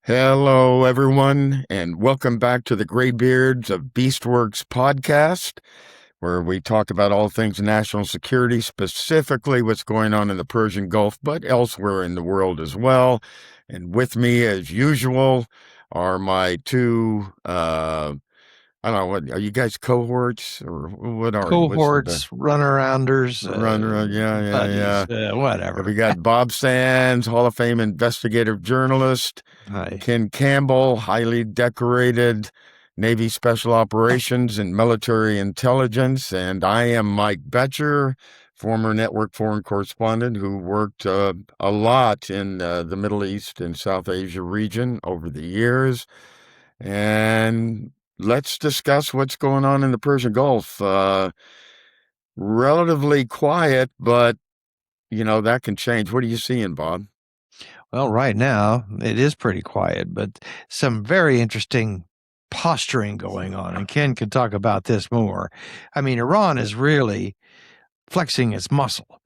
Hello, everyone, and welcome back to the Greybeards of Beastwerx podcast, where we talk about all things national security, specifically what's going on in the Persian Gulf, but elsewhere in the world as well. And with me, as usual, are my two, I don't know, what are you guys, cohorts, or what are you? What's the Cohorts, runarounders, runner? Yeah. buddies, whatever. We got Bob Sands, Hall of Fame investigative journalist, Hi. Ken Campbell, highly decorated Navy Special Operations and Military Intelligence, and I am Mike Betcher, former network foreign correspondent who worked a lot in the Middle East and South Asia region over the years. And let's discuss what's going on in the Persian Gulf. Relatively quiet, but that can change. What are you seeing, Bob? Well, right now it is pretty quiet, but some very interesting posturing going on, and Ken could talk about this more. I mean, Iran is really flexing its muscle.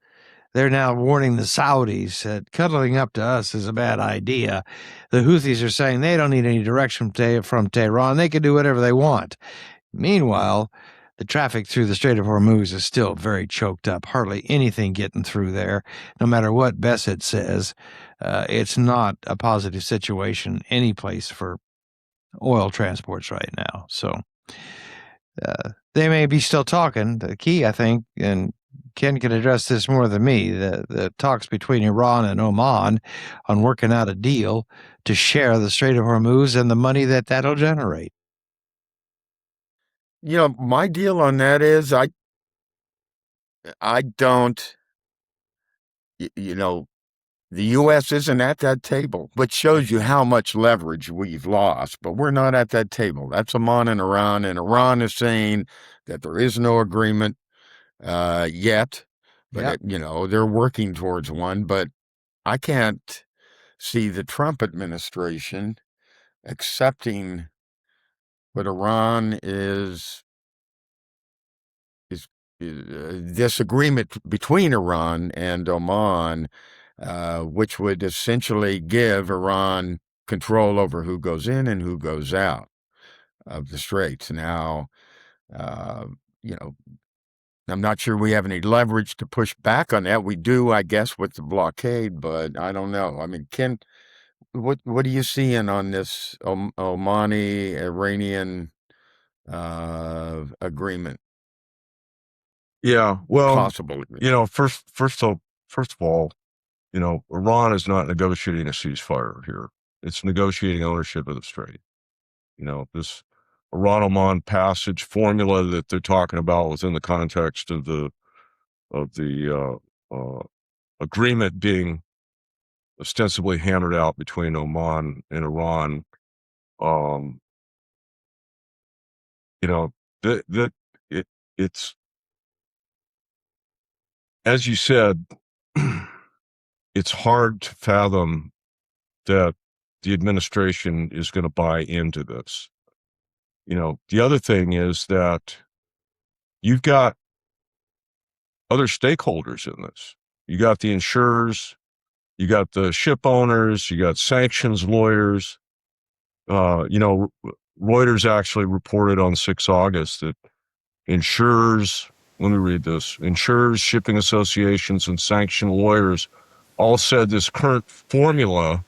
They're now warning the Saudis that cuddling up to us is a bad idea. The Houthis are saying they don't need any direction from Tehran. They can do whatever they want. Meanwhile, the traffic through the Strait of Hormuz is still very choked up. Hardly anything getting through there, no matter what Bassett says. It's not a positive situation any place for oil transports right now. So they may be still talking. The key, I think, and Ken can address this more than me, the talks between Iran and Oman on working out a deal to share the Strait of Hormuz and the money that'll generate. My deal on that is I don't, the U.S. isn't at that table, which shows you how much leverage we've lost, but we're not at that table. That's Oman and Iran is saying that there is no agreement yet, but, Yep. they're working towards one, but I can't see the Trump administration accepting what Iran is this agreement between Iran and Oman, which would essentially give Iran control over who goes in and who goes out of the straits. Now, uh, you know, I'm not sure we have any leverage to push back on that. We do, I guess, with the blockade, but I don't know. I mean, Ken, what are you seeing on this Omani Iranian agreement? Yeah, well, Possible agreement. first of all, Iran is not negotiating a ceasefire here. It's negotiating ownership of the strait. This Iran-Oman passage formula that they're talking about within the context of the agreement being ostensibly hammered out between Oman and Iran. Um, that it's, as you said, it's hard to fathom that the administration is going to buy into this. The other thing is that you've got other stakeholders in this. You got the insurers, you got the ship owners, you got sanctions lawyers. Reuters actually reported on 6 August that insurers, let me read this, insurers, shipping associations, and sanction lawyers all said this current formula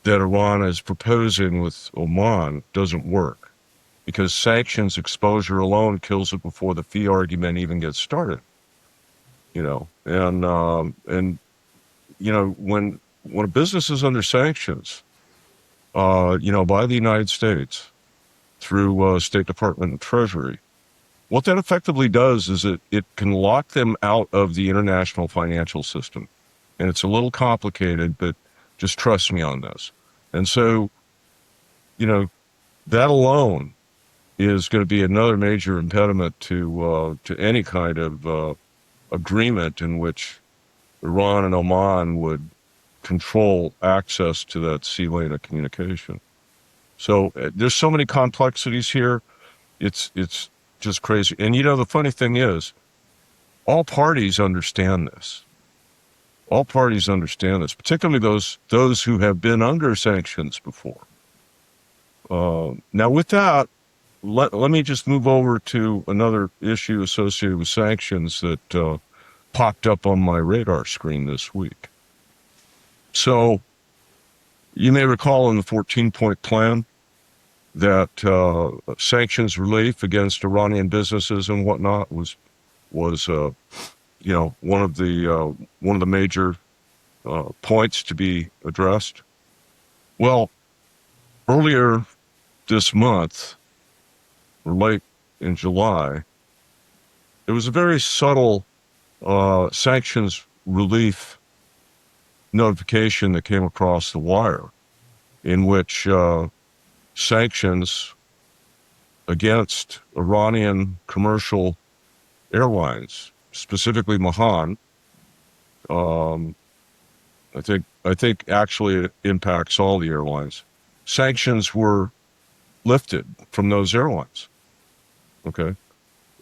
that Iran is proposing with Oman doesn't work because sanctions exposure alone kills it before the fee argument even gets started. And when a business is under sanctions, by the United States through State Department and Treasury, what that effectively does is it can lock them out of the international financial system. And it's a little complicated, but just trust me on this. And so, that alone is going to be another major impediment to any kind of agreement in which Iran and Oman would control access to that sea lane of communication. So there's so many complexities here. It's just crazy. And the funny thing is, all parties understand this. All parties understand this, particularly those who have been under sanctions before. Now, with that, let me just move over to another issue associated with sanctions that popped up on my radar screen this week. So, you may recall in the 14-point plan that sanctions relief against Iranian businesses and whatnot was one of the major points to be addressed. Well, earlier this month, or late in July, there was a very subtle sanctions relief notification that came across the wire, in which sanctions against Iranian commercial airlines, specifically Mahan, I think actually it impacts all the airlines. Sanctions were lifted from those airlines. Okay,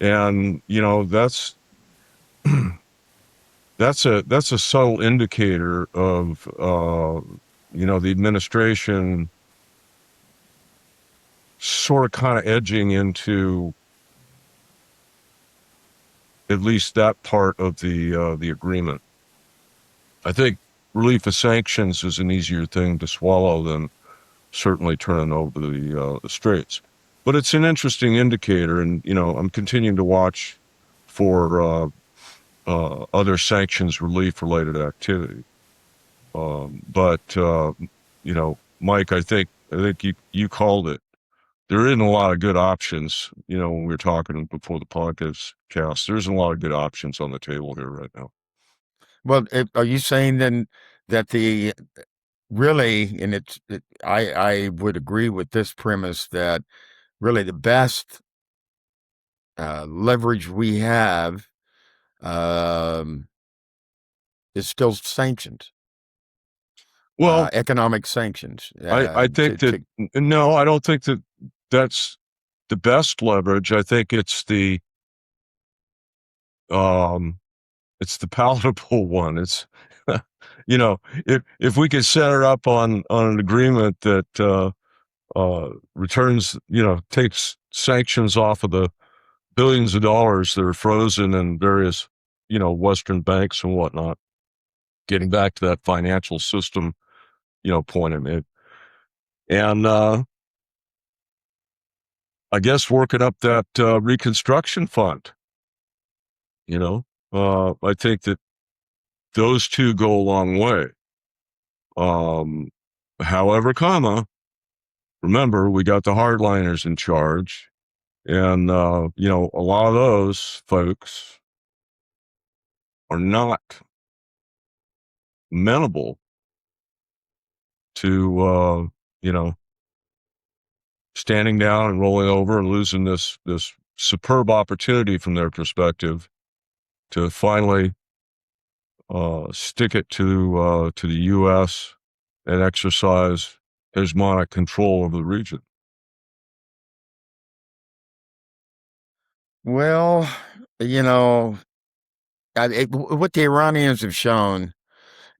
and that's a subtle indicator of the administration sort of kind of edging into at least that part of the agreement. I think relief of sanctions is an easier thing to swallow than certainly turning over the straits. But it's an interesting indicator, and I'm continuing to watch for other sanctions relief related activity. But Mike, I think you called it. There isn't a lot of good options. When we were talking before the podcast, there isn't a lot of good options on the table here right now. Well, are you saying then that I would agree with this premise that really the best leverage we have is still sanctions. Well, economic sanctions. I think no, I don't think that that's the best leverage. I think it's the palatable one. It's if we could set her up on an agreement that returns, takes sanctions off of the billions of dollars that are frozen in various, Western banks and whatnot, getting back to that financial system, point I made. And I guess working up that reconstruction fund, I think that those two go a long way. However, remember, we got the hardliners in charge, and a lot of those folks are not amenable to standing down and rolling over and losing this superb opportunity from their perspective to finally stick it to the U.S. and exercise hegemonic control over the region. Well, what the Iranians have shown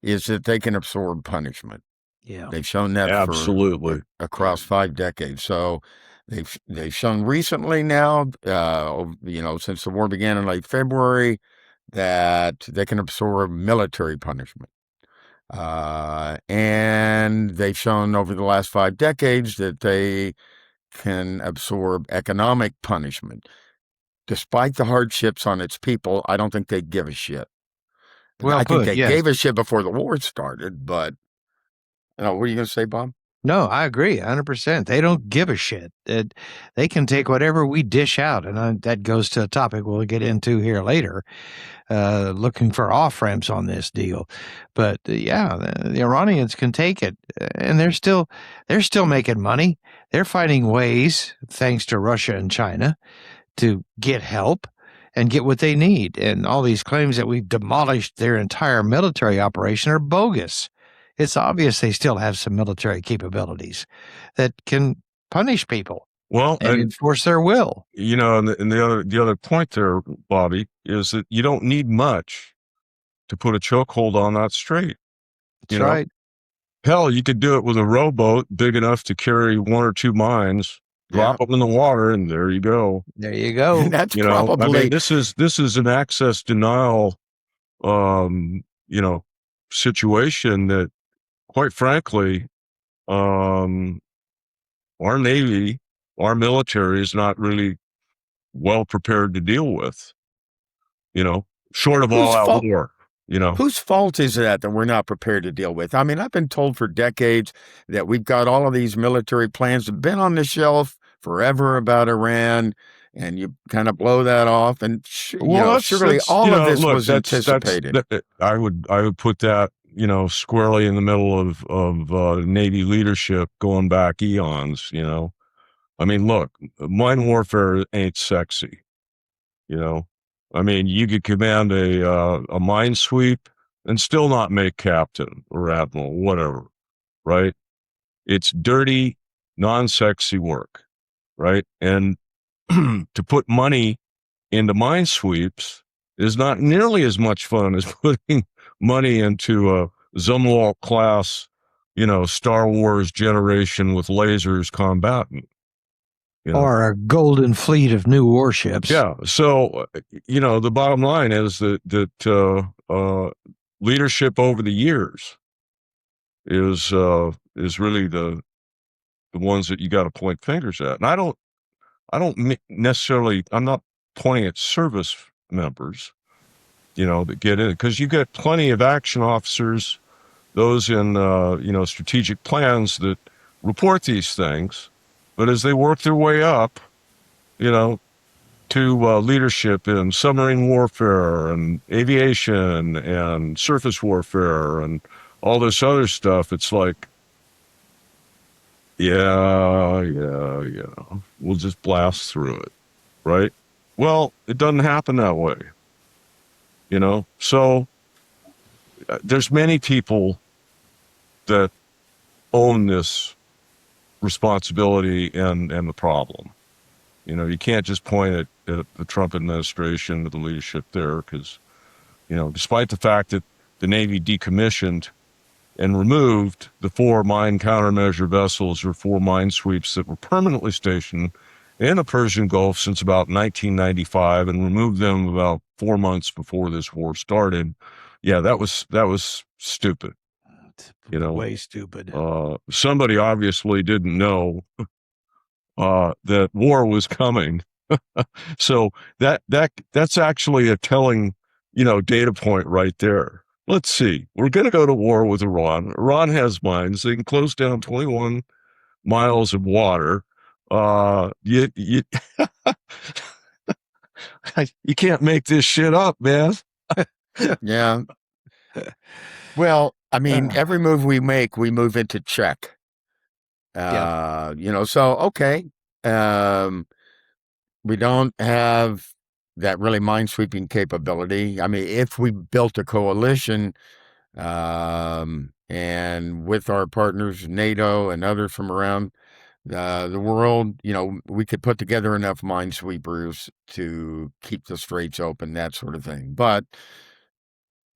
is that they can absorb punishment. Yeah, they've shown that absolutely across 5 decades. So they've shown recently now, since the war began in late February, that they can absorb military punishment. And they've shown over the last 5 decades that they can absorb economic punishment. Despite the hardships on its people, I don't think they give a shit. Well I think put, they yes. gave a shit before the war started, but what are you going to say, Bob? No, I agree 100%. They don't give a shit. They can take whatever we dish out. And that goes to a topic we'll get into here later, looking for off-ramps on this deal. But the Iranians can take it, and they're still making money. They're finding ways, thanks to Russia and China, to get help and get what they need. And all these claims that we've demolished their entire military operation are bogus. It's obvious they still have some military capabilities that can punish people and enforce their will. And the other point there, Bobby, is that you don't need much to put a chokehold on that strait. That's right. Hell, you could do it with a rowboat big enough to carry 1 or 2 mines, drop them in the water, and there you go. There you go. And that's probably, I mean, this is an access denial, situation that, quite frankly, our Navy, our military is not really well prepared to deal with, short of all-out war. Whose fault is that we're not prepared to deal with? I mean, I've been told for decades that we've got all of these military plans that have been on the shelf forever about Iran, and you kind of blow that off. And surely all of this was anticipated. I would put that, squarely in the middle of Navy leadership going back eons. I mean, look, mine warfare ain't sexy. I mean, you could command a mine sweep and still not make captain or admiral, whatever, right? It's dirty, non-sexy work, right? And to put money into mine sweeps is not nearly as much fun as putting money into a Zumwalt class, Star Wars generation with lasers combatant. Or a golden fleet of new warships. Yeah. So, the bottom line is that leadership over the years is really the ones that you got to point fingers at. And I don't necessarily, I'm not pointing at service members, that get in, because you get plenty of action officers, those in, strategic plans that report these things. But as they work their way up, to leadership in submarine warfare and aviation and surface warfare and all this other stuff, it's like, yeah, we'll just blast through it, right? Well, it doesn't happen that way, So there's many people that own this responsibility and the problem. You can't just point at the Trump administration, the leadership there, because, despite the fact that the Navy decommissioned and removed the 4 mine countermeasure vessels or 4 mine sweeps that were permanently stationed in the Persian Gulf since about 1995 and removed them about 4 months before this war started. Yeah, that was stupid. Way stupid. Somebody obviously didn't know that war was coming. So that's actually a telling, data point right there. Let's see. We're going to go to war with Iran. Iran has mines. They can close down 21 miles of water. You can't make this shit up, man. Yeah. Well, I mean, every move we make, we move into check. So, okay. We don't have that really minesweeping capability. I mean, if we built a coalition, and with our partners, NATO and others from around the world, we could put together enough minesweepers to keep the straits open, that sort of thing. But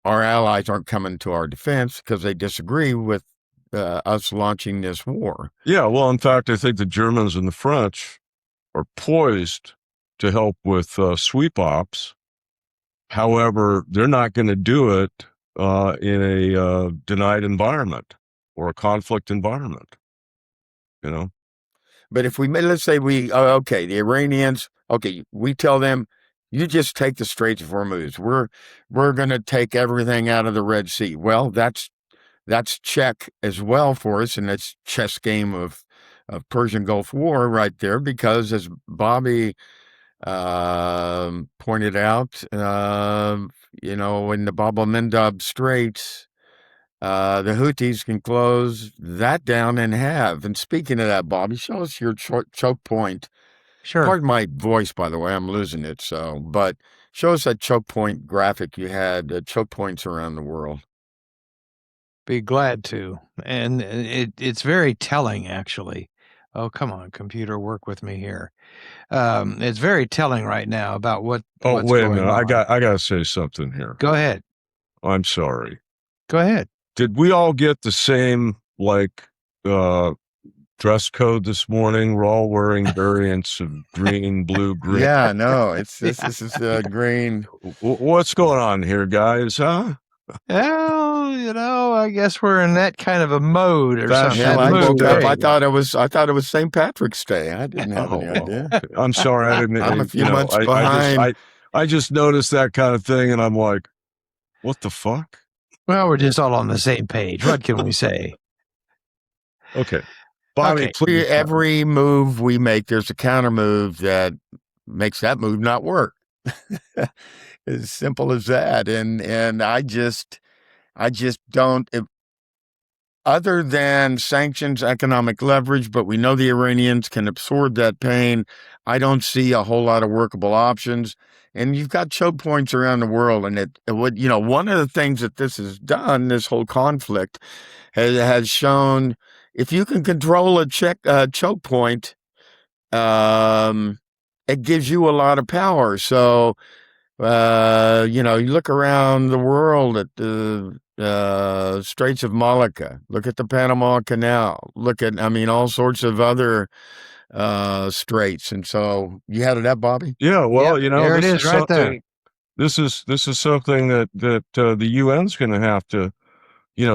our allies aren't coming to our defense because they disagree with us launching this war. Yeah, well, in fact, I think the Germans and the French are poised to help with sweep ops. However, they're not going to do it in a denied environment or a conflict environment, But if let's say the Iranians, we tell them, you just take the Strait of Hormuz. We're going to take everything out of the Red Sea. Well, that's check as well for us, and that's chess game of Persian Gulf War right there, because as Bobby pointed out, in the Bab el-Mandeb Straits, the Houthis can close that down in half. And speaking of that, Bobby, show us your choke point. Sure. Pardon my voice, by the way, I'm losing it. But show us that choke point graphic you had, choke points around the world. Be glad to. And it's very telling, actually. Oh, come on, computer, work with me here. It's very telling right now about what's wait a going minute. on. I got to say something here. Go ahead. I'm sorry. Go ahead. Did we all get the same, dress code this morning? We're all wearing variants of green, blue, green. Yeah, no, this is green. What's going on here, guys, huh? Well, I guess we're in that kind of a mode or That something. hell, Hell, I woke up. okay. I thought it was St. Patrick's Day. I didn't have any idea. Okay. I'm sorry. I didn't. I'm a few months behind. I just noticed that kind of thing, and I'm like, what the fuck? Well, we're just all on the same page. What can we say? Okay. Bobby, Okay. please. Every move we make, there's a counter move that makes that move not work. As simple as that. And I just don't. Other than sanctions, economic leverage, but we know the Iranians can absorb that pain. I don't see a whole lot of workable options. And you've got choke points around the world. And it would, one of the things that this has done, this whole conflict, has shown if you can control a choke point, it gives you a lot of power. So, you look around the world at the Straits of Malacca, look at the Panama Canal, look at, all sorts of other straits. And so you had it up, Bobby? Yeah, well, there it is right there. This is something that the UN's going to have to,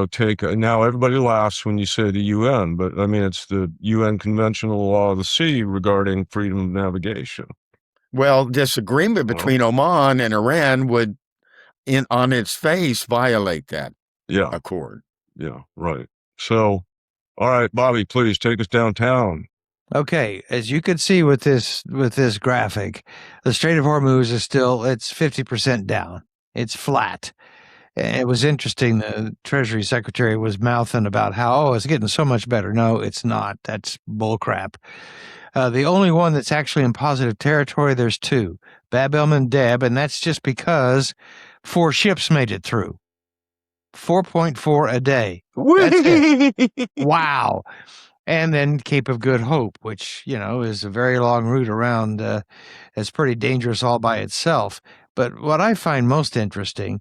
take. Now everybody laughs when you say the UN, but it's the UN Conventional Law of the Sea regarding freedom of navigation. Well, this agreement between Oman and Iran would, on its face, violate that accord. Yeah, right. So, all right, Bobby, please take us downtown. Okay, as you can see with this graphic, the Strait of Hormuz is it's 50% down. It's flat. It was interesting. The Treasury Secretary was mouthing about how, it's getting so much better. No, it's not. That's bullcrap. The only one that's actually in positive territory, there's two, Bab el-Mandeb, and that's just because 4 ships made it through. 4.4 a day. That's it. Wow. And then Cape of Good Hope, which, is a very long route around. It's pretty dangerous all by itself. But what I find most interesting,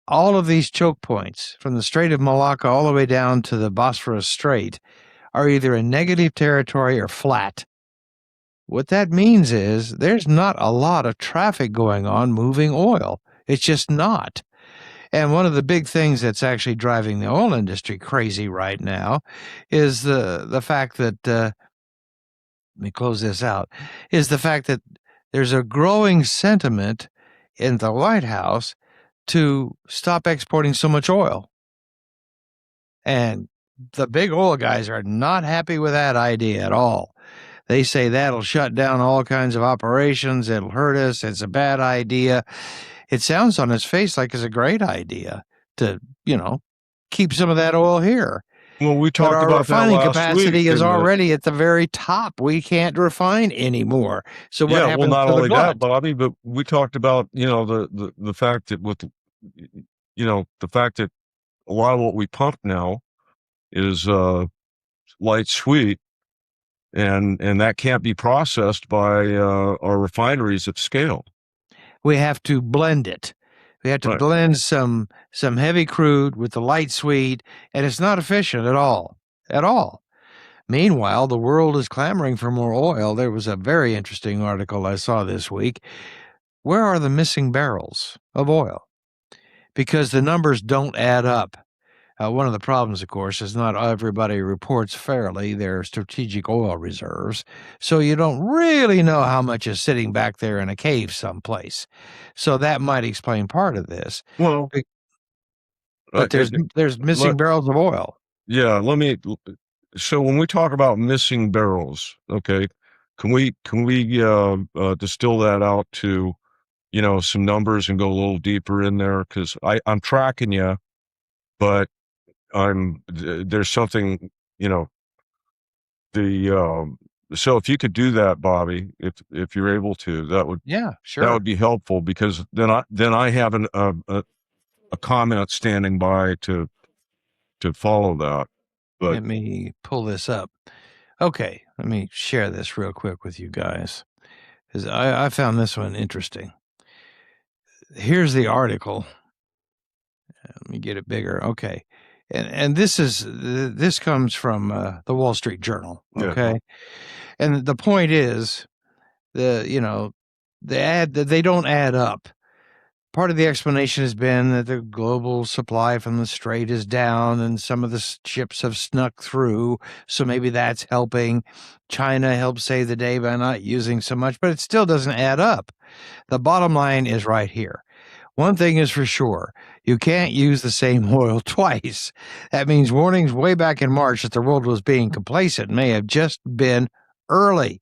all of these choke points, from the Strait of Malacca all the way down to the Bosphorus Strait, are either in negative territory or flat. What that means is there's not a lot of traffic going on moving oil. It's just not. And one of the big things that's actually driving the oil industry crazy right now is the fact that, let me close this out, is the fact that there's a growing sentiment in the White House to stop exporting so much oil. And the big oil guys are not happy with that idea at all. They say that'll shut down all kinds of operations. It'll hurt us. It's a bad idea. It sounds on its face like it's a great idea to, keep some of that oil here. Well, we talked our about refining that last capacity week, is already at the very top. We can't refine anymore. So what happens not to only the that, glut? Bobby, but we talked about, the fact that the fact that a lot of what we pump now is light sweet, and that can't be processed by our refineries at scale. We have to blend it. We have to blend some heavy crude with the light sweet, and it's not efficient at all. At all. Meanwhile, the world is clamoring for more oil. There was a very interesting article I saw this week. Where are the missing barrels of oil? Because the numbers don't add up. One of the problems, of course, is not everybody reports fairly their strategic oil reserves, so you don't really know how much is sitting back there in a cave someplace. So that might explain part of this. Well, but there's missing barrels of oil. Yeah, so when we talk about missing barrels, okay, can we distill that out to, some numbers and go a little deeper in there? Because I'm tracking you, but there's something, so if you could do that, Bobby, if you're able to, that would that would be helpful, because then I have a comment standing by to follow that. But let me pull this up. Okay, let me share this real quick with you guys, because I found this one interesting. Here's the article. Let me get it bigger. Okay. And this comes from the Wall Street Journal. Okay. Yeah. And the point is the they don't add up. Part of the explanation has been that the global supply from the strait is down and some of the ships have snuck through. So maybe that's helping. China helped save the day by not using so much, but it still doesn't add up. The bottom line is right here. One thing is for sure, you can't use the same oil twice. That means warnings way back in March that the world was being complacent may have just been early.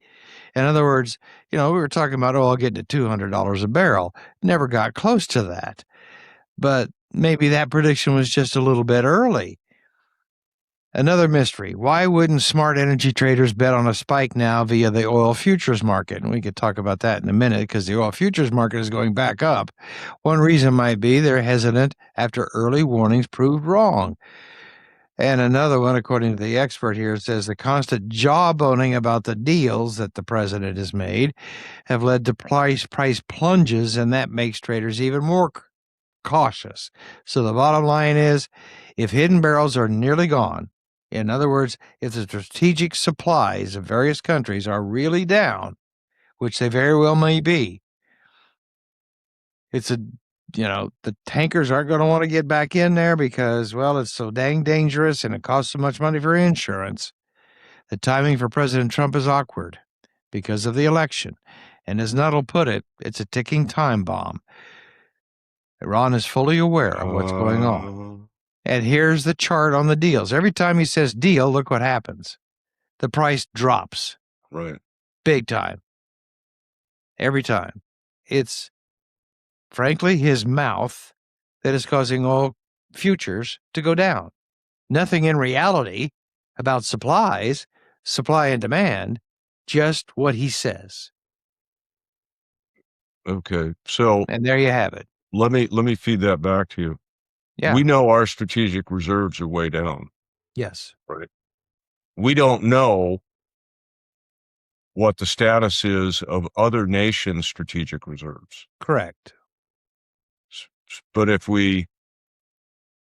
In other words, we were talking about oil getting to $200 a barrel. Never got close to that. But maybe that prediction was just a little bit early. Another mystery. Why wouldn't smart energy traders bet on a spike now via the oil futures market? And we could talk about that in a minute because the oil futures market is going back up. One reason might be they're hesitant after early warnings proved wrong. And another one, according to the expert here, says the constant jawboning about the deals that the president has made have led to price plunges, and that makes traders even more cautious. So the bottom line is, if hidden barrels are nearly gone, in other words, if the strategic supplies of various countries are really down, which they very well may be, the tankers aren't going to want to get back in there because, well, it's so dang dangerous and it costs so much money for insurance. The timing for President Trump is awkward because of the election. And as Nuttall put it, it's a ticking time bomb. Iran is fully aware of what's going on. And here's the chart on the deals. Every time he says deal, look what happens. The price drops. Right. Big time. Every time. It's, frankly, his mouth that is causing all futures to go down. Nothing in reality about supply and demand, just what he says. Okay. So, and there you have it. Let me feed that back to you. Yeah. We know our strategic reserves are way down. Yes. Right. We don't know what the status is of other nations' strategic reserves. Correct. But if we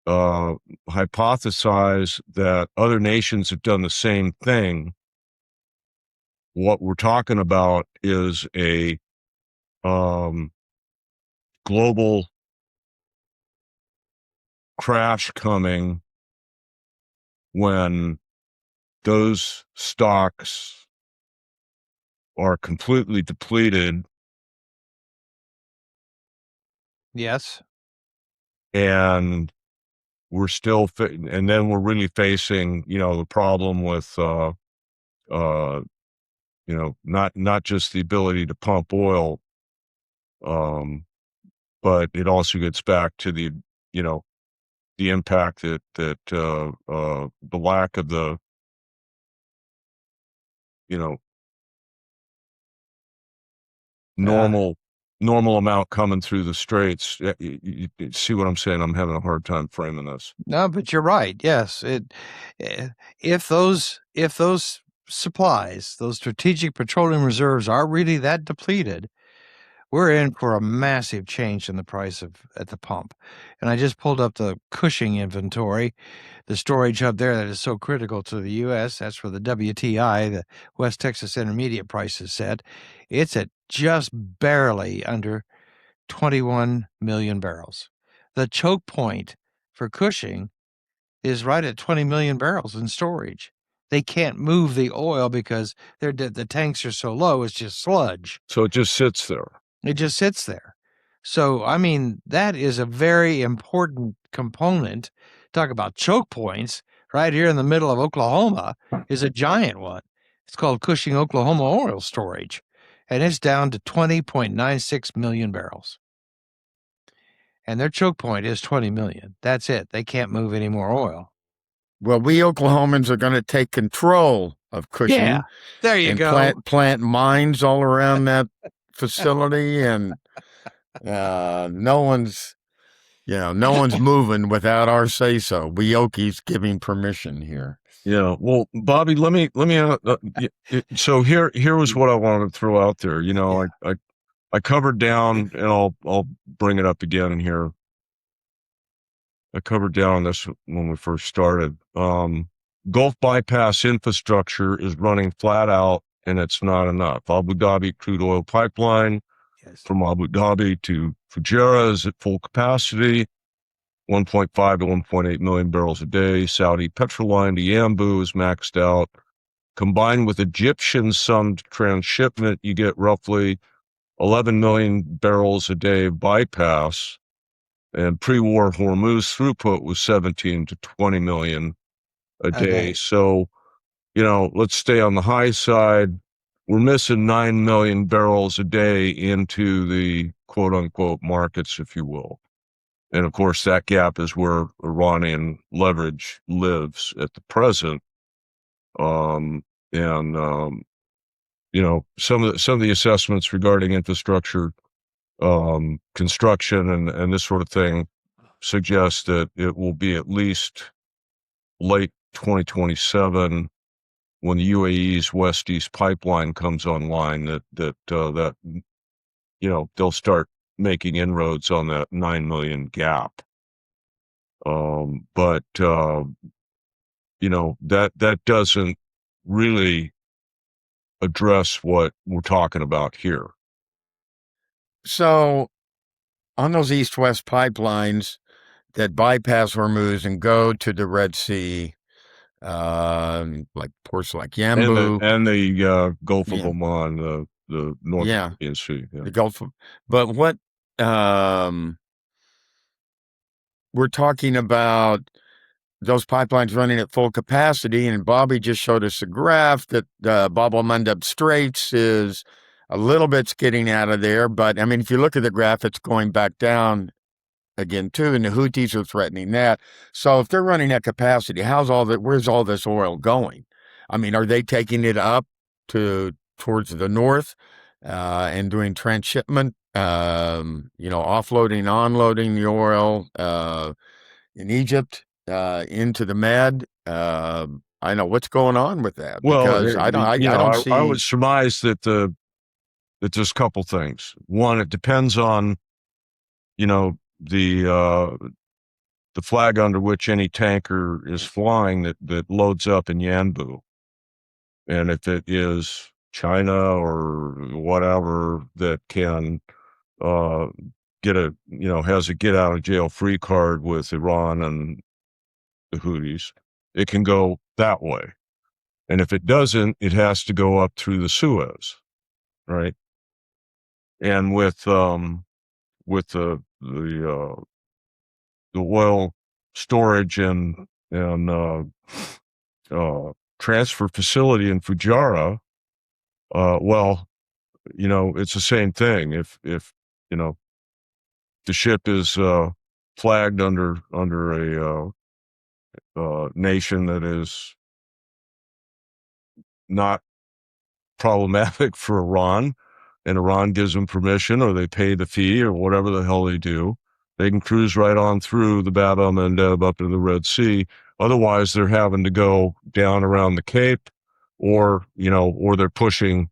hypothesize that other nations have done the same thing, what we're talking about is a global crash coming when those stocks are completely depleted. Yes. And we're still, and then we're really facing, the problem with, not just the ability to pump oil, but it also gets back to the impact that the lack of the, normal amount coming through the straits. You see what I'm saying? I'm having a hard time framing this. No, but you're right. Yes. If those supplies, those strategic petroleum reserves are really that depleted, we're in for a massive change in the price at the pump. And I just pulled up the Cushing inventory, the storage hub there that is so critical to the U.S. That's where the WTI, the West Texas Intermediate price is set. It's at just barely under 21 million barrels. The choke point for Cushing is right at 20 million barrels in storage. They can't move the oil because the tanks are so low, it's just sludge. So it just sits there. It just sits there. So, I mean, that is a very important component. Talk about choke points. Right here in the middle of Oklahoma is a giant one. It's called Cushing, Oklahoma oil storage, and it's down to 20.96 million barrels. And their choke point is 20 million. That's it. They can't move any more oil. Well, we Oklahomans are going to take control of Cushing. Yeah, there you go. Plant mines all around that facility, and no one's moving without our say so. We Okies giving permission here. Yeah. Well, Bobby, let me. So here was what I wanted to throw out there. I covered down, and I'll bring it up again here. I covered down this when we first started. Gulf bypass infrastructure is running flat out, and it's not enough. Abu Dhabi crude oil pipeline from Abu Dhabi to Fujairah is at full capacity, 1.5 to 1.8 million barrels a day. Saudi petrol line to Yanbu is maxed out. Combined with Egyptian summed transshipment, you get roughly 11 million barrels a day of bypass. And pre-war Hormuz throughput was 17 to 20 million a day. So, let's stay on the high side. We're missing 9 million barrels a day into the quote unquote markets, if you will. And of course, that gap is where Iranian leverage lives at the present. Some of the assessments regarding infrastructure, construction and this sort of thing suggest that it will be at least late 2027 when the UAE's West-East pipeline comes online that they'll start making inroads on that 9 million gap. But that doesn't really address what we're talking about here. So on those east-west pipelines that bypass Hormuz and go to the Red Sea, like ports like Yanbu and the Gulf of Oman, the North European Sea, the Gulf of, but what we're talking about those pipelines running at full capacity, and Bobby just showed us a graph that Bab el-Mandeb Straits is a little bit skidding out of there, but I mean, if you look at the graph, it's going back down again too, and the Houthis are threatening that. So if they're running at capacity, where's all this oil going? I mean, are they taking it up towards the north and doing transshipment, offloading, onloading the oil in Egypt into the Med? I know what's going on with that. Well, because I don't see. I would surmise that there's a couple things. One, it depends on, the flag under which any tanker is flying that loads up in Yanbu. And if it is China or whatever that can has a get out of jail free card with Iran and the Houthis, it can go that way. And if it doesn't, it has to go up through the Suez, right? And with the oil storage and transfer facility in Fujairah, it's the same thing. If the ship is flagged under a nation that is not problematic for Iran, and Iran gives them permission, or they pay the fee, or whatever the hell they do, they can cruise right on through the Bab el-Mandeb up to the Red Sea. Otherwise, they're having to go down around the Cape, or they're pushing,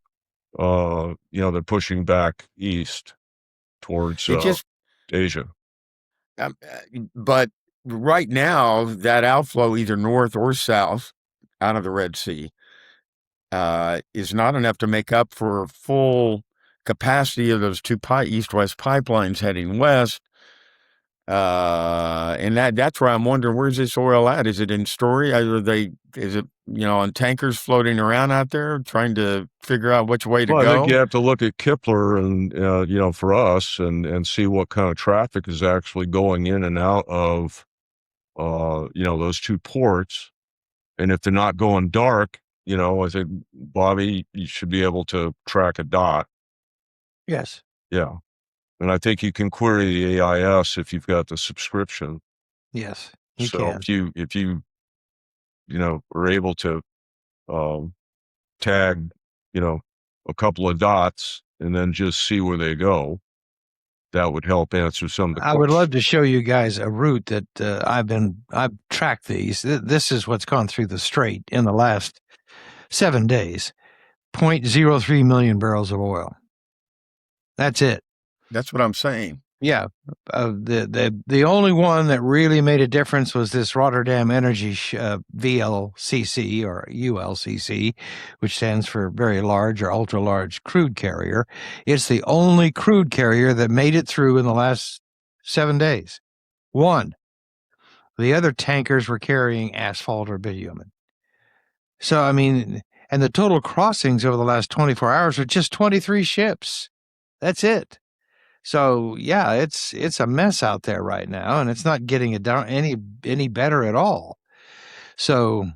back east towards Asia. But right now, that outflow, either north or south out of the Red Sea, is not enough to make up for full capacity of those two east-west pipelines heading west. And that's where I'm wondering, where's this oil at? Is it in storage? Is it on tankers floating around out there trying to figure out which way to go? I think you have to look at Kepler and for us and see what kind of traffic is actually going in and out of those two ports. And if they're not going dark, I think, Bobby, you should be able to track a dot. Yes. Yeah. And I think you can query the AIS if you've got the subscription. Yes, you can. If you are able to tag, a couple of dots and then just see where they go, that would help answer some of the questions. I would love to show you guys a route that I've tracked these. This is what's gone through the strait in the last 7 days. 0.03 million barrels of oil. That's it. That's what I'm saying. Yeah, the only one that really made a difference was this Rotterdam Energy VLCC or ULCC, which stands for very large or ultra large crude carrier. It's the only crude carrier that made it through in the last 7 days. One. The other tankers were carrying asphalt or bitumen. So, I mean, and the total crossings over the last 24 hours are just 23 ships. That's it. So yeah, it's a mess out there right now, and it's not getting it down any better at all. So,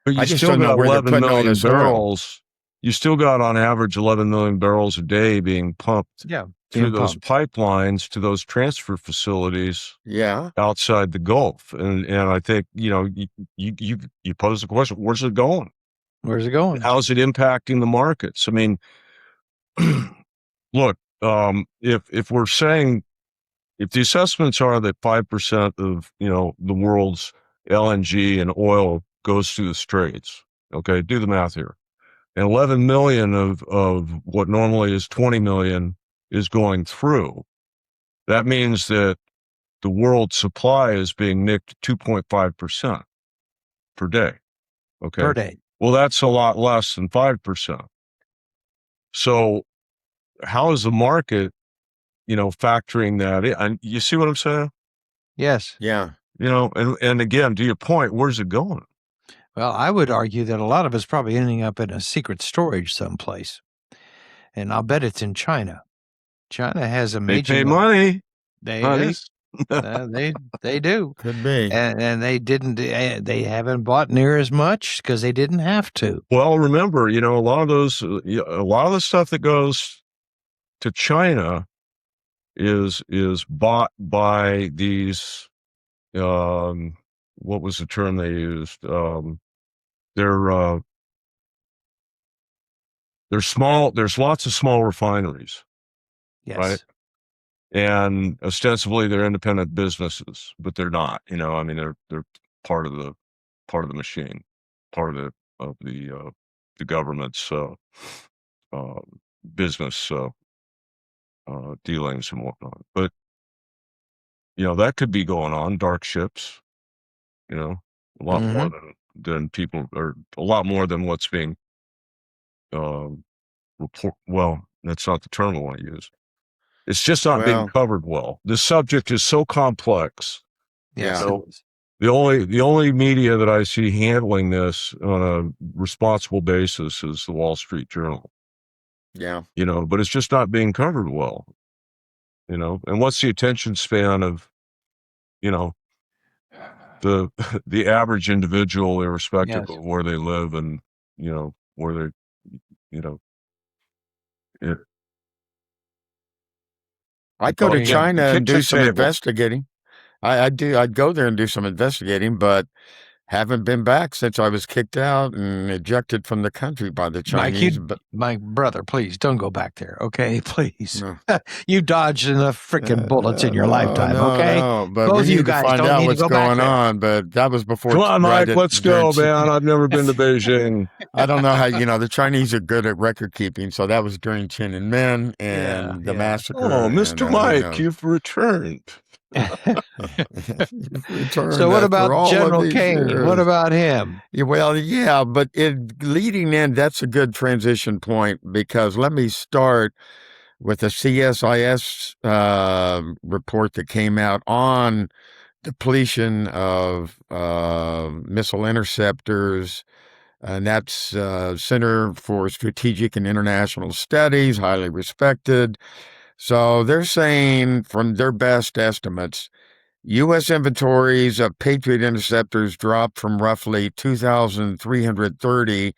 but you I just still don't know got where they're 11 putting all million this oil. barrels. You still got on average 11 million barrels a day being pumped through those pipelines to those transfer facilities outside the Gulf. And I think, you pose the question, where's it going? Where's it going? How's it impacting the markets? I mean, look, if we're saying, if the assessments are that 5% of, the world's LNG and oil goes through the straits, okay, do the math here. And 11 million of what normally is 20 million is going through. That means that the world supply is being nicked 2.5% per day. Okay. Per day. Well, that's a lot less than 5%. So how is the market, factoring that in? And you see what I'm saying? Yes. Yeah. And again, to your point, where's it going? Well, I would argue that a lot of it's probably ending up in a secret storage someplace. And I'll bet it's in China. China has a major. They pay money. Yes. They do. Could be. And they haven't bought near as much because they didn't have to. Well, remember, a lot of the stuff that goes to China is bought by these, what was the term they used? They're small. There's lots of small refineries. Yes. Right. And ostensibly they're independent businesses, but they're not, I mean, they're part of the machine, part of the government's, business, dealings and whatnot. But, that could be going on, dark ships, a lot more than people, or a lot more than what's being, well, that's not the term I want to use. It's just not being covered well. The subject is so complex. Yes. The only media that I see handling this on a responsible basis is the Wall Street Journal. Yeah. But it's just not being covered well. And what's the attention span of, the average individual, irrespective of where they live and, where they, I'd go to China and do some investigating. I'd go there and do some investigating, but haven't been back since I was kicked out and ejected from the country by the Chinese. My brother, please don't go back there, okay? Please. No. You dodged enough freaking bullets in your lifetime, okay? No, but both we you need guys to find don't out need what's to go going on. But that was before. Come on, Mike, let's go, man. I've never been to Beijing. I don't know how, the Chinese are good at record keeping. So that was during Tiananmen and the massacre. Oh, Mr. Mike, you've returned. So what about General Kane? What about him? Well, yeah, but leading in, that's a good transition point, because let me start with the CSIS report that came out on depletion of missile interceptors. And that's Center for Strategic and International Studies, highly respected. So they're saying, from their best estimates, U.S. inventories of Patriot interceptors dropped from roughly 2,330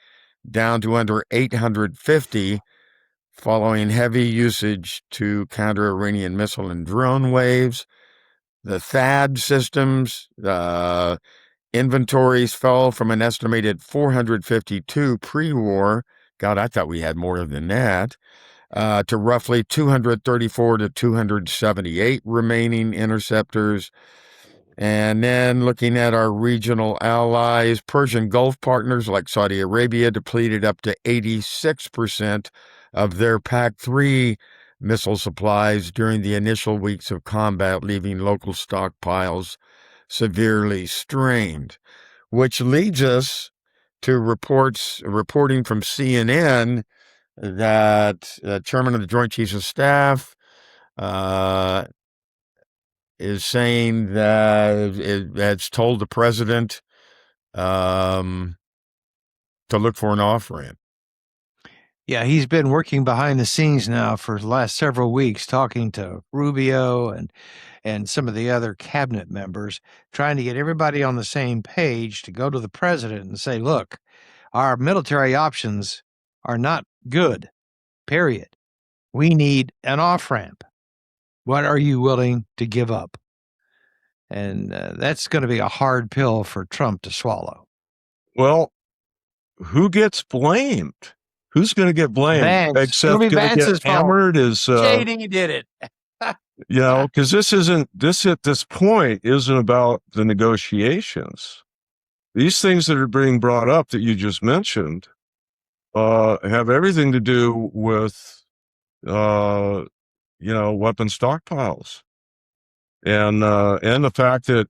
down to under 850 following heavy usage to counter Iranian missile and drone waves. The THAAD systems inventories fell from an estimated 452 pre-war. God, I thought we had more than that. To roughly 234 to 278 remaining interceptors. And then looking at our regional allies, Persian Gulf partners like Saudi Arabia depleted up to 86% of their PAC-3 missile supplies during the initial weeks of combat, leaving local stockpiles severely strained, which leads us to reporting from CNN that Chairman of the Joint Chiefs of Staff is saying that it has told the president to look for an off-ramp. Yeah, he's been working behind the scenes now for the last several weeks, talking to Rubio and some of the other cabinet members, trying to get everybody on the same page to go to the president and say, look, our military options are not good, period. We need an off-ramp. What are you willing to give up? And that's going to be a hard pill for Trump to swallow. Well, who gets blamed? Who's going to get blamed? Vance. Except It'll be going to Vance's get hammered is JD did it. you know, because this at this point isn't about the negotiations. These things that are being brought up that you just mentioned have everything to do with weapon stockpiles. And the fact that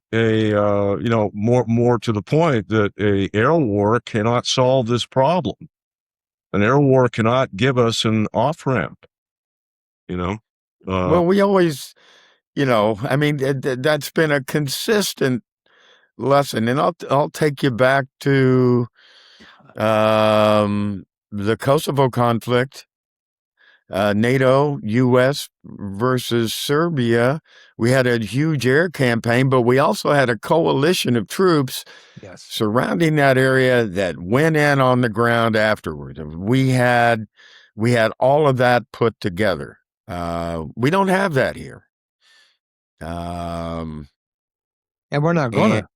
more to the point that a air war cannot solve this problem. An air war cannot give us an off ramp. Well, we always, I mean, that's been a consistent lesson, and I'll take you back to the Kosovo conflict. NATO, U.S. versus Serbia. We had a huge air campaign, but we also had a coalition of troops surrounding that area that went in on the ground afterward. We had all of that put together. We don't have that here. And we're not going to.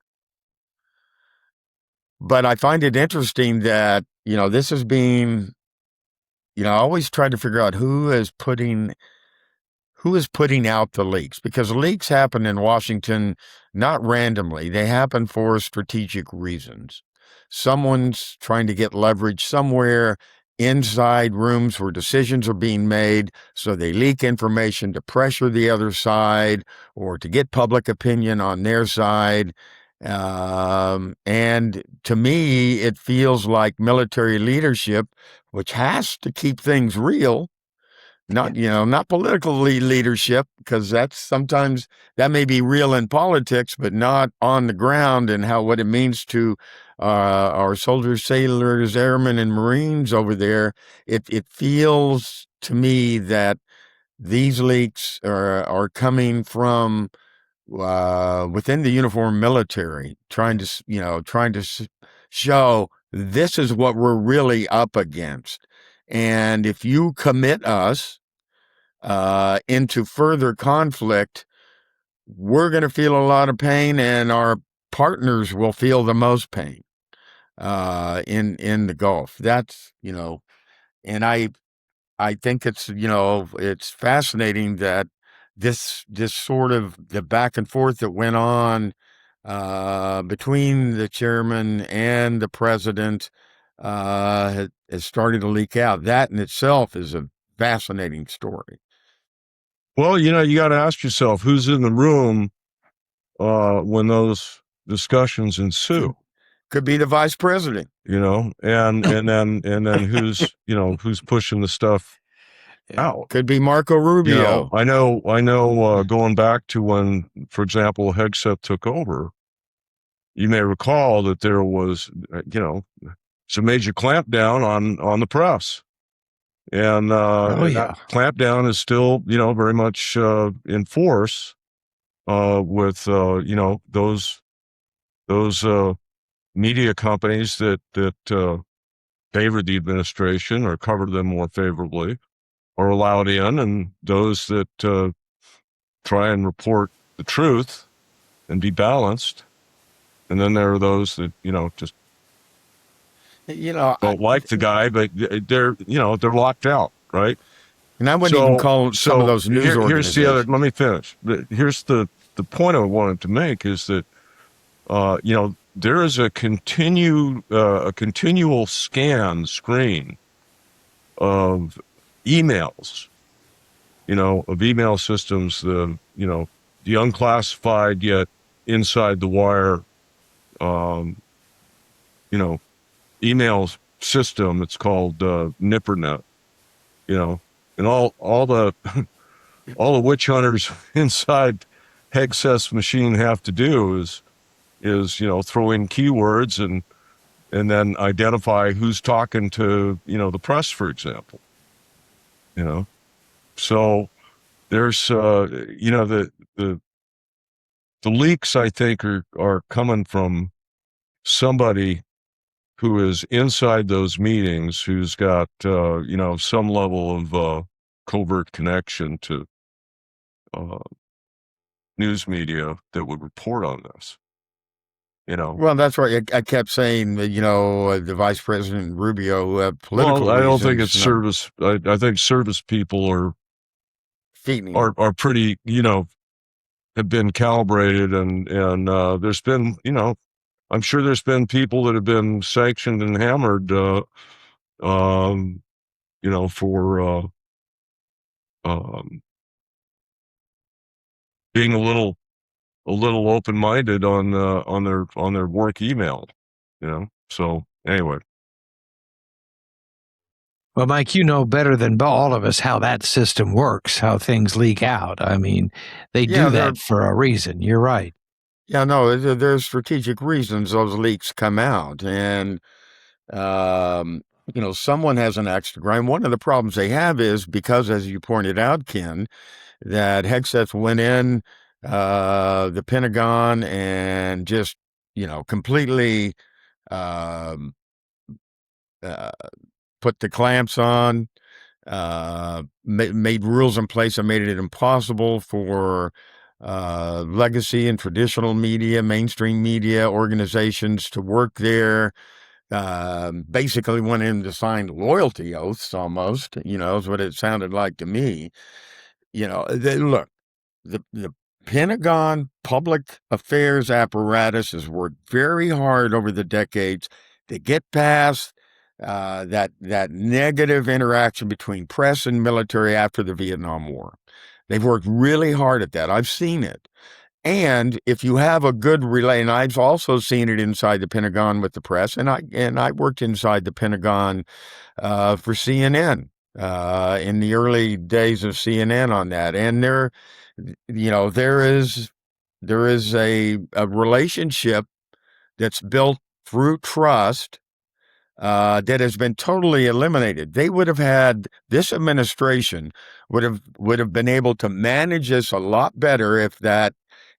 But I find it interesting that, this is being, I always try to figure out who is putting out the leaks, because leaks happen in Washington not randomly. They happen for strategic reasons. Someone's trying to get leverage somewhere inside rooms where decisions are being made, so they leak information to pressure the other side or to get public opinion on their side. And to me, it feels like military leadership, which has to keep things real, not political leadership, because that's sometimes that may be real in politics, but not on the ground, and what it means to our soldiers, sailors, airmen, and Marines over there. It feels to me that these leaks are coming from within the uniformed military, trying to show this is what we're really up against. And if you commit us into further conflict, we're going to feel a lot of pain, and our partners will feel the most pain in the Gulf. That's, and I think it's fascinating that this sort of the back and forth that went on between the chairman and the president has started to leak out. That in itself is a fascinating story. Well, you got to ask yourself who's in the room when those discussions ensue. Could be the vice president, and then who's who's pushing the stuff out. Could be Marco Rubio. I know. Going back to when, for example, Hegseth took over, you may recall that there was some major clampdown on the press. And that clampdown is still, very much in force with, those media companies that favored the administration or covered them more favorably are allowed in, and those that try and report the truth and be balanced. And then there are those that, just don't like the guy, but they're locked out, right? And I wouldn't even call some of those news organizations. Here's the other, let me finish. Here's the point I wanted to make is that, there is a continual screen of emails of email systems, the unclassified yet inside the wire, you know, email system. It's called NipperNet, and all the all the witch hunters inside Hegseth's machine have to do is throw in keywords and then identify who's talking to the press, for example. So there's the leaks, I think, are coming from somebody who is inside those meetings, who's got some level of covert connection to news media that would report on this. Well, that's right. I kept saying that, the Vice President Rubio, who have political I don't reasons. think it's service. I think service people are pretty, have been calibrated, and there's been, I'm sure there's been people that have been sanctioned and hammered, for being a little open-minded on their work email, So anyway. Well, Mike, you know better than all of us how that system works, how things leak out. I mean, they do that for a reason. You're right. Yeah, no, there's strategic reasons those leaks come out. And, someone has an axe to grind. One of the problems they have is because, as you pointed out, Ken, that Hegseth went in the Pentagon and just, completely put the clamps on, made rules in place that made it impossible for legacy and traditional media, mainstream media organizations to work there. Basically went in to sign loyalty oaths almost, is what it sounded like to me. Look, the Pentagon public affairs apparatus has worked very hard over the decades to get past that negative interaction between press and military after the Vietnam War. They've worked really hard at that. I've seen it. And if you have a good relay, and I've also seen it inside the Pentagon with the press, and I worked inside the Pentagon for CNN in the early days of CNN on that. And there is a relationship that's built through trust that has been totally eliminated. They would have had this administration would have been able to manage this a lot better if that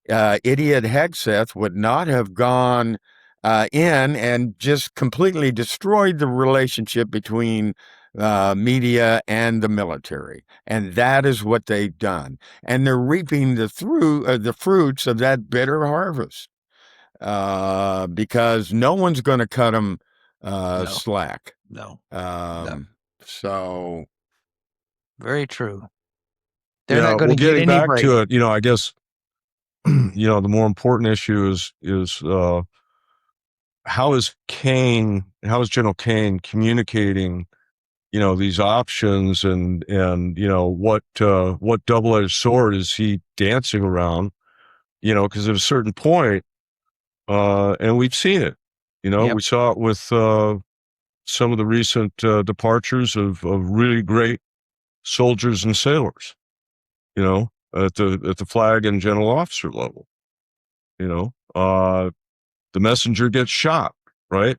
idiot Hegseth would not have gone in and just completely destroyed the relationship between media and the military. And that is what they've done. And they're reaping the fruits of that bitter harvest because no one's going to cut them slack. No. So very true. They're not going to get any back break. to it. I guess the more important issue is how is General Kane communicating these options, and what double-edged sword is he dancing around, because at a certain point, and we've seen it, we saw it with some of the recent departures of really great soldiers and sailors, at the flag and general officer level. The messenger gets shot, right?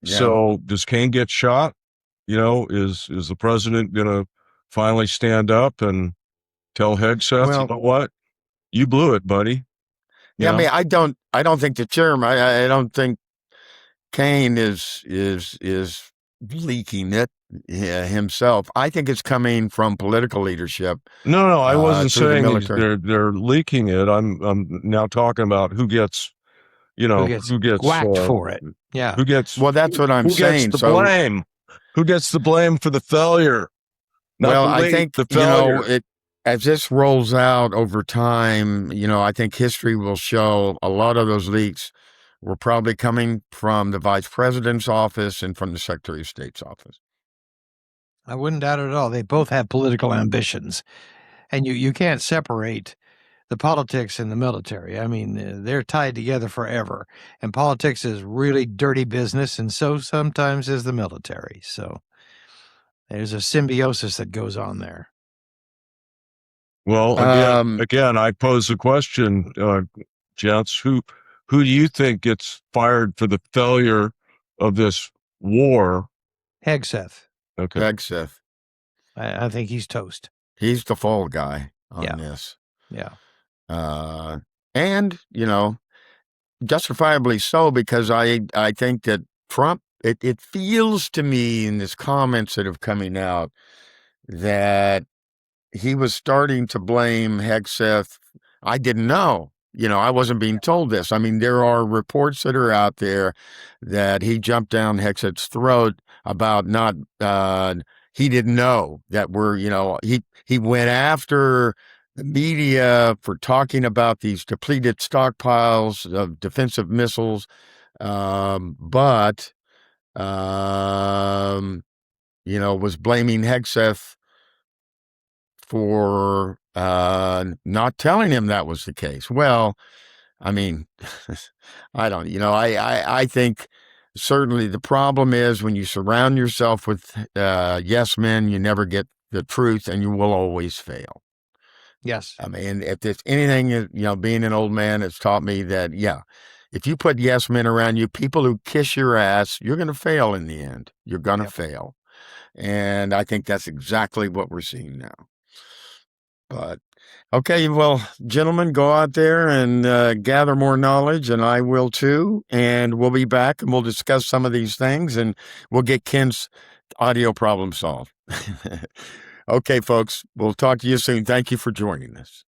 Yeah. So does Kane get shot? Is the president going to finally stand up and tell Hegseth, you know what? You blew it, buddy. I mean, I don't think the chairman, I don't think Kane is leaking it himself. I think it's coming from political leadership. No, I wasn't saying they're leaking it. I'm now talking about who gets whacked for it. Yeah. Who gets? Well, that's what I'm saying. Who gets the blame? Who gets the blame for the failure? I think the failure. As this rolls out over time, I think history will show a lot of those leaks were probably coming from the vice president's office and from the Secretary of State's office. I wouldn't doubt it at all. They both have political ambitions, and you can't separate the politics and the military. I mean, they're tied together forever, and politics is really dirty business, and so sometimes is the military. So there's a symbiosis that goes on there. Well, again, I pose the question, gents, who do you think gets fired for the failure of this war? Hegseth. Okay. Hegseth. I think he's toast. He's the fall guy on this. Yeah. And, justifiably so, because I think that Trump, it feels to me in his comments that have coming out that he was starting to blame Hegseth. I didn't know. I wasn't being told this. I mean, there are reports that are out there that he jumped down Hegseth's throat about not, he didn't know that he went after the media for talking about these depleted stockpiles of defensive missiles. But was blaming Hegseth for not telling him that was the case. Well, I mean, I think certainly the problem is when you surround yourself with yes men, you never get the truth and you will always fail. Yes. I mean, if there's anything, being an old man has taught me that, if you put yes men around you, people who kiss your ass, you're going to fail in the end. You're going to fail. And I think that's exactly what we're seeing now. But, okay, well, gentlemen, go out there and gather more knowledge, and I will too. And we'll be back and we'll discuss some of these things, and we'll get Ken's audio problem solved. Okay, folks, we'll talk to you soon. Thank you for joining us.